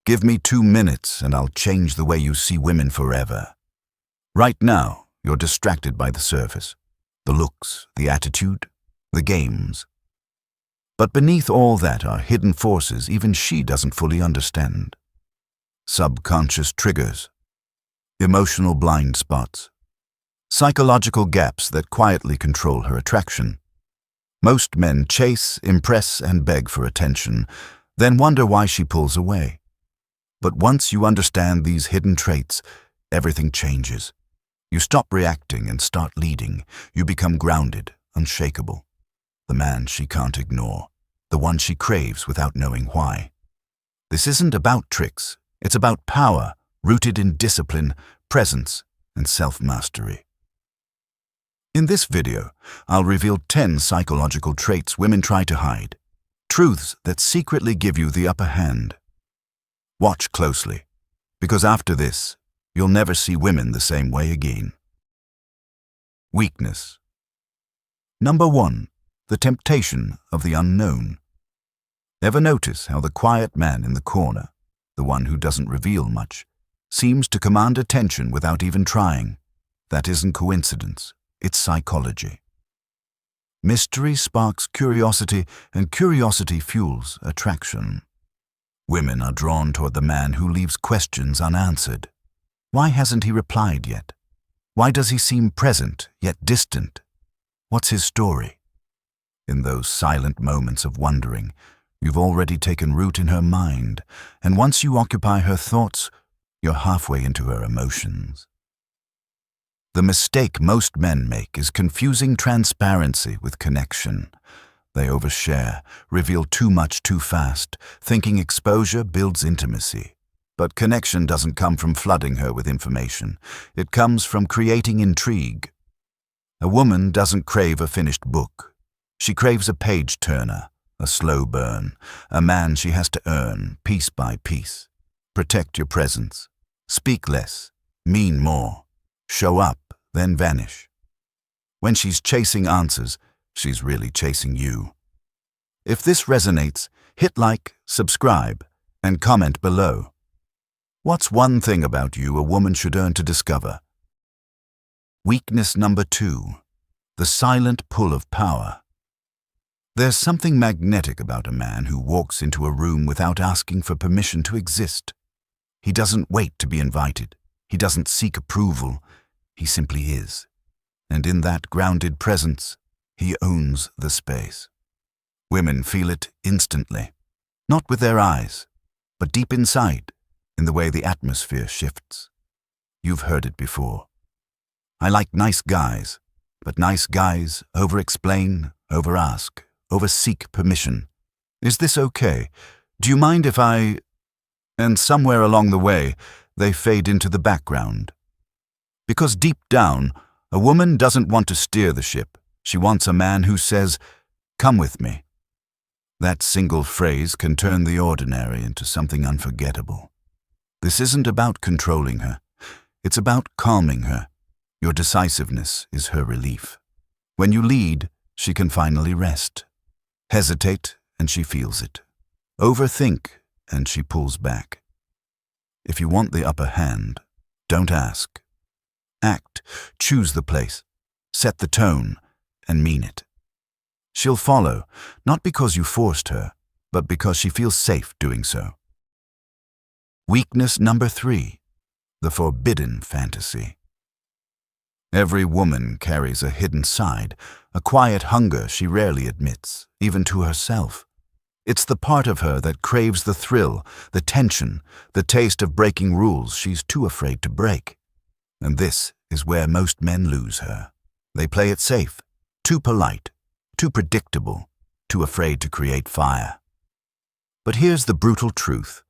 Give me 2 minutes and I'll change the way you see women forever. Right now, you're distracted by the surface, the looks, the attitude, the games. But beneath all that are hidden forces even she doesn't fully understand. Subconscious triggers, emotional blind spots, psychological gaps that quietly control her attraction. Most men chase, impress, and beg for attention, then wonder why she pulls away. But once you understand these hidden traits, everything changes. You stop reacting and start leading. You become grounded, unshakable. The man she can't ignore, the one she craves without knowing why. This isn't about tricks. It's about power, rooted in discipline, presence, and self-mastery. In this video, I'll reveal 10 psychological traits women try to hide, truths that secretly give you the upper hand. Watch closely, because after this, you'll never see women the same way again. Weakness. Number 1. The temptation of the unknown. Ever notice how the quiet man in the corner, the one who doesn't reveal much, seems to command attention without even trying? That isn't coincidence, it's psychology. Mystery sparks curiosity, and curiosity fuels attraction. Women are drawn toward the man who leaves questions unanswered. Why hasn't he replied yet? Why does he seem present yet distant? What's his story? In those silent moments of wondering, you've already taken root in her mind, and once you occupy her thoughts, you're halfway into her emotions. The mistake most men make is confusing transparency with connection. They overshare, reveal too much too fast, thinking exposure builds intimacy. But connection doesn't come from flooding her with information. It comes from creating intrigue. A woman doesn't crave a finished book. She craves a page-turner, a slow burn, a man she has to earn, piece by piece. Protect your presence. Speak less, mean more. Show up, then vanish. When she's chasing answers, she's really chasing you. If this resonates, hit like, subscribe, and comment below. What's one thing about you a woman should earn to discover? Weakness number 2. The silent pull of power. There's something magnetic about a man who walks into a room without asking for permission to exist. He doesn't wait to be invited. He doesn't seek approval. He simply is. And in that grounded presence, he owns the space. Women feel it instantly, not with their eyes, but deep inside, in the way the atmosphere shifts. You've heard it before. I like nice guys, but nice guys over-explain, over-ask, over-seek permission. Is this okay? Do you mind if I... And somewhere along the way, they fade into the background. Because deep down, a woman doesn't want to steer the ship. She wants a man who says, "Come with me." That single phrase can turn the ordinary into something unforgettable. This isn't about controlling her. It's about calming her. Your decisiveness is her relief. When you lead, she can finally rest. Hesitate, and she feels it. Overthink, and she pulls back. If you want the upper hand, don't ask. Act, choose the place, set the tone, and mean it. She'll follow, not because you forced her, but because she feels safe doing so. Weakness number 3. The forbidden fantasy. Every woman carries a hidden side, a quiet hunger she rarely admits, even to herself. It's the part of her that craves the thrill, the tension, the taste of breaking rules she's too afraid to break. And this is where most men lose her. They play it safe, too polite, too predictable, too afraid to create fire. But here's the brutal truth.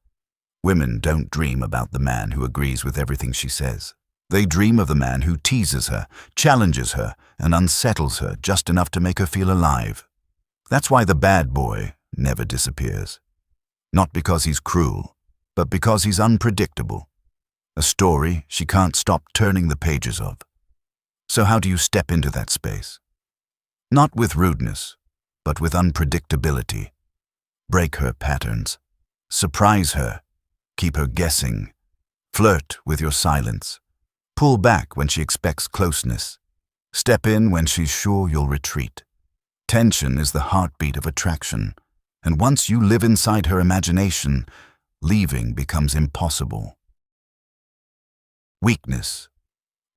Women don't dream about the man who agrees with everything she says. They dream of the man who teases her, challenges her, and unsettles her just enough to make her feel alive. That's why the bad boy never disappears. Not because he's cruel, but because he's unpredictable. A story she can't stop turning the pages of. So how do you step into that space? Not with rudeness, but with unpredictability. Break her patterns. Surprise her. Keep her guessing. Flirt with your silence. Pull back when she expects closeness. Step in when she's sure you'll retreat. Tension is the heartbeat of attraction, and once you live inside her imagination, leaving becomes impossible. Weakness.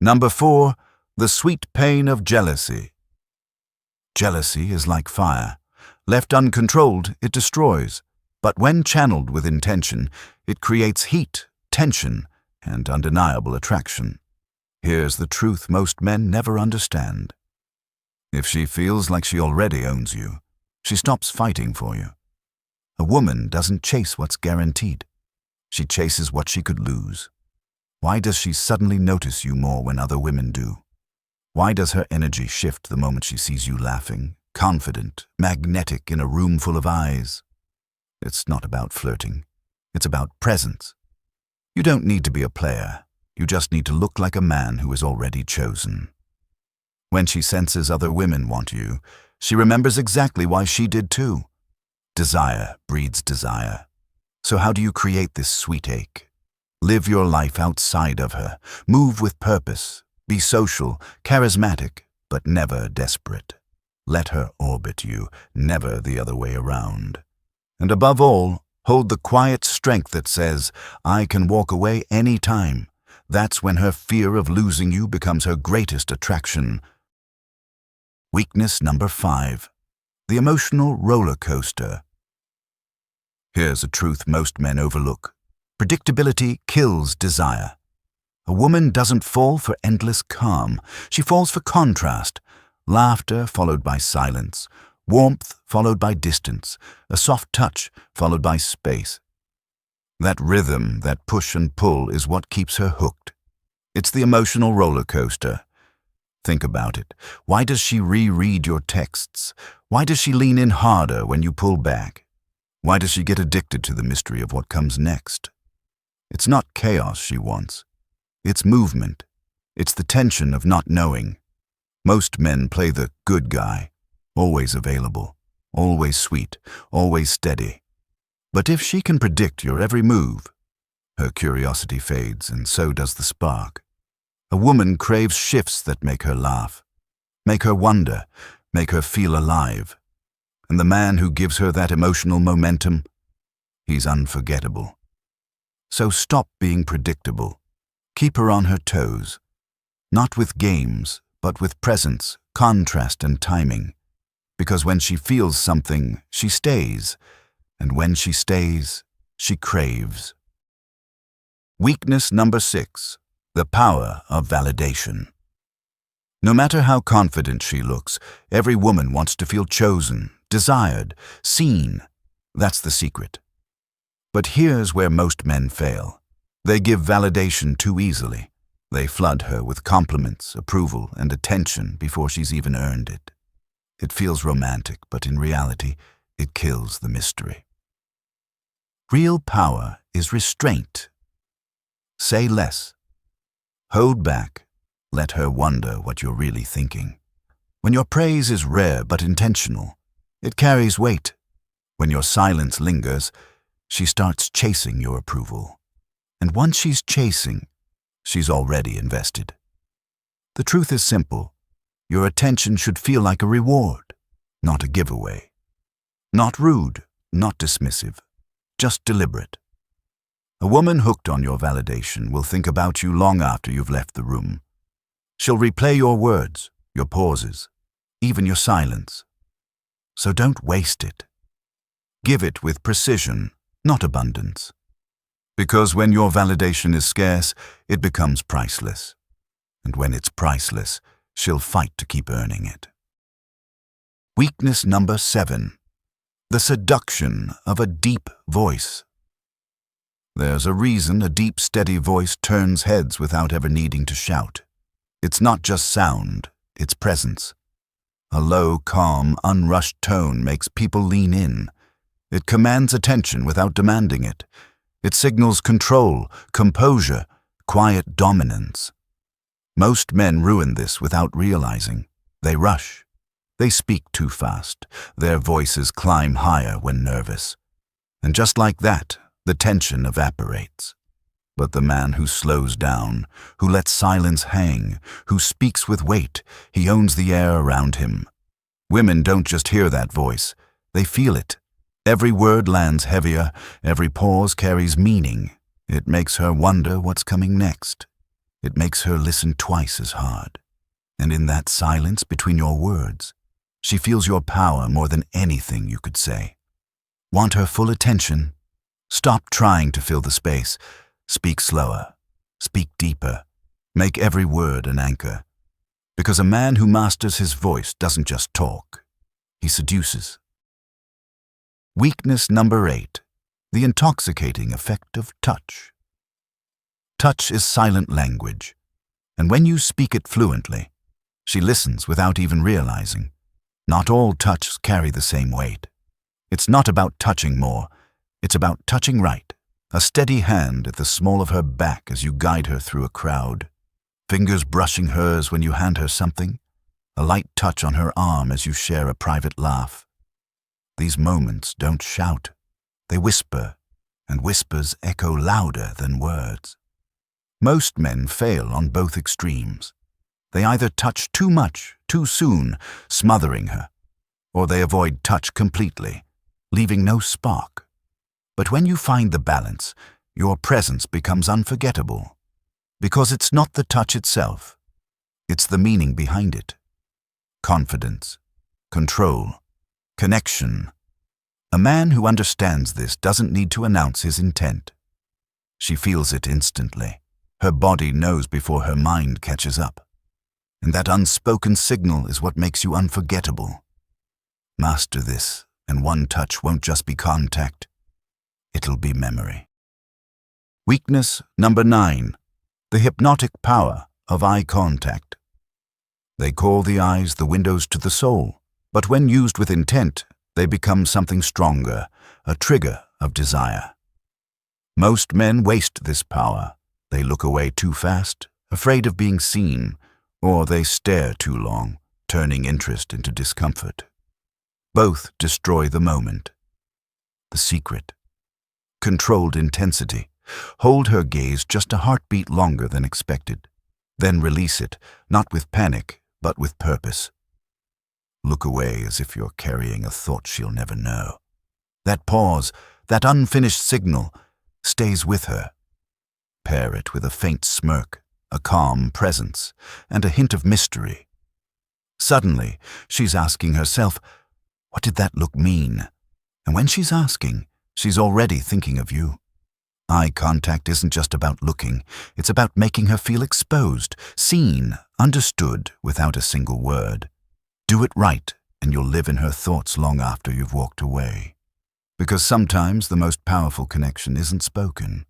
Number 4, the sweet pain of jealousy. Jealousy is like fire. Left uncontrolled, it destroys. But when channeled with intention, it creates heat, tension, and undeniable attraction. Here's the truth most men never understand. If she feels like she already owns you, she stops fighting for you. A woman doesn't chase what's guaranteed. She chases what she could lose. Why does she suddenly notice you more when other women do? Why does her energy shift the moment she sees you laughing, confident, magnetic in a room full of eyes? It's not about flirting. It's about presence. You don't need to be a player. You just need to look like a man who is already chosen. When she senses other women want you, she remembers exactly why she did too. Desire breeds desire. So how do you create this sweet ache? Live your life outside of her. Move with purpose. Be social, charismatic, but never desperate. Let her orbit you, never the other way around. And above all, hold the quiet strength that says, I can walk away any time. That's when her fear of losing you becomes her greatest attraction. Weakness number 5, the emotional roller coaster. Here's a truth most men overlook. Predictability kills desire. A woman doesn't fall for endless calm. She falls for contrast. Laughter followed by silence. Warmth followed by distance. A soft touch followed by space. That rhythm, that push and pull is what keeps her hooked. It's the emotional roller coaster. Think about it. Why does she reread your texts? Why does she lean in harder when you pull back? Why does she get addicted to the mystery of what comes next? It's not chaos she wants. It's movement. It's the tension of not knowing. Most men play the good guy, always available, always sweet, always steady. But if she can predict your every move, her curiosity fades, and so does the spark. A woman craves shifts that make her laugh, make her wonder, make her feel alive. And the man who gives her that emotional momentum, he's unforgettable. So stop being predictable. Keep her on her toes. Not with games, but with presence, contrast, and timing. Because when she feels something, she stays. And when she stays, she craves. Weakness number 6, the power of validation. No matter how confident she looks, every woman wants to feel chosen, desired, seen. That's the secret. But here's where most men fail. They give validation too easily. They flood her with compliments, approval, and attention before she's even earned it. It feels romantic, but in reality, it kills the mystery. Real power is restraint. Say less. Hold back. Let her wonder what you're really thinking. When your praise is rare but intentional, it carries weight. When your silence lingers, she starts chasing your approval. And once she's chasing, she's already invested. The truth is simple. Your attention should feel like a reward, not a giveaway. Not rude, not dismissive, just deliberate. A woman hooked on your validation will think about you long after you've left the room. She'll replay your words, your pauses, even your silence. So don't waste it. Give it with precision, not abundance. Because when your validation is scarce, it becomes priceless. And when it's priceless, she'll fight to keep earning it. Weakness number 7, the seduction of a deep voice. There's a reason a deep, steady voice turns heads without ever needing to shout. It's not just sound, it's presence. A low, calm, unrushed tone makes people lean in. It commands attention without demanding it. It signals control, composure, quiet dominance. Most men ruin this without realizing. They rush. They speak too fast. Their voices climb higher when nervous. And just like that, The tension evaporates. But the man who slows down, who lets silence hang, who speaks with weight, he owns the air around him. Women don't just hear that voice, they feel it. Every word lands heavier, every pause carries meaning. It makes her wonder what's coming next. It makes her listen twice as hard. And in that silence between your words, she feels your power more than anything you could say. Want her full attention? Stop trying to fill the space. Speak slower. Speak deeper. Make every word an anchor. Because a man who masters his voice doesn't just talk. He seduces. Weakness number 8. The intoxicating effect of touch. Touch is silent language, and when you speak it fluently, she listens without even realizing. Not all touches carry the same weight. It's not about touching more, it's about touching right. A steady hand at the small of her back as you guide her through a crowd. Fingers brushing hers when you hand her something. A light touch on her arm as you share a private laugh. These moments don't shout. They whisper, and whispers echo louder than words. Most men fail on both extremes. They either touch too much, too soon, smothering her, or they avoid touch completely, leaving no spark. But when you find the balance, your presence becomes unforgettable. Because it's not the touch itself, it's the meaning behind it. Confidence, control, connection. A man who understands this doesn't need to announce his intent. She feels it instantly. Her body knows before her mind catches up. And that unspoken signal is what makes you unforgettable. Master this, and one touch won't just be contact. It'll be memory. Weakness number 9. The hypnotic power of eye contact. They call the eyes the windows to the soul, but when used with intent, they become something stronger, a trigger of desire. Most men waste this power. They look away too fast, afraid of being seen, or they stare too long, turning interest into discomfort. Both destroy the moment. The secret. Controlled intensity. Hold her gaze just a heartbeat longer than expected. Then release it, not with panic, but with purpose. Look away as if you're carrying a thought she'll never know. That pause, that unfinished signal, stays with her. Pair it with a faint smirk, a calm presence, and a hint of mystery. Suddenly, she's asking herself, what did that look mean? And when she's asking, she's already thinking of you. Eye contact isn't just about looking, it's about making her feel exposed, seen, understood without a single word. Do it right, and you'll live in her thoughts long after you've walked away. Because sometimes the most powerful connection isn't spoken,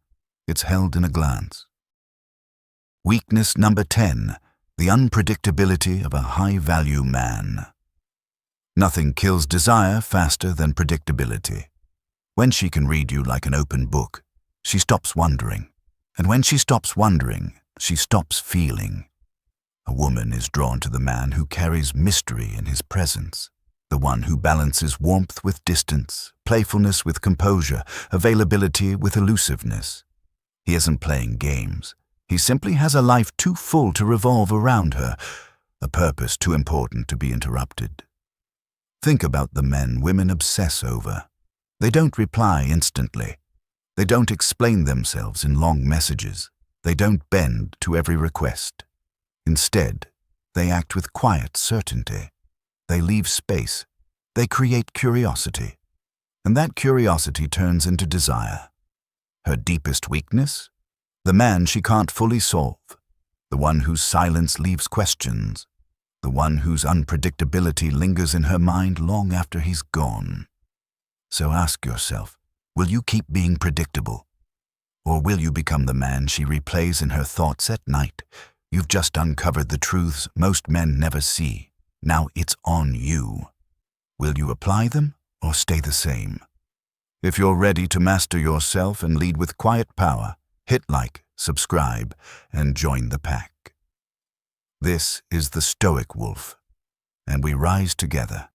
it's held in a glance. Weakness number 10, the unpredictability of a high-value man. Nothing kills desire faster than predictability. When she can read you like an open book, she stops wondering. And when she stops wondering, she stops feeling. A woman is drawn to the man who carries mystery in his presence, the one who balances warmth with distance, playfulness with composure, availability with elusiveness. He isn't playing games. He simply has a life too full to revolve around her, a purpose too important to be interrupted. Think about the men women obsess over. They don't reply instantly. They don't explain themselves in long messages. They don't bend to every request. Instead, they act with quiet certainty. They leave space. They create curiosity. And that curiosity turns into desire. Her deepest weakness? The man she can't fully solve. The one whose silence leaves questions. The one whose unpredictability lingers in her mind long after he's gone. So ask yourself, will you keep being predictable? Or will you become the man she replays in her thoughts at night? You've just uncovered the truths most men never see. Now it's on you. Will you apply them or stay the same? If you're ready to master yourself and lead with quiet power, hit like, subscribe, and join the pack. This is the Stoic Wolf, and we rise together.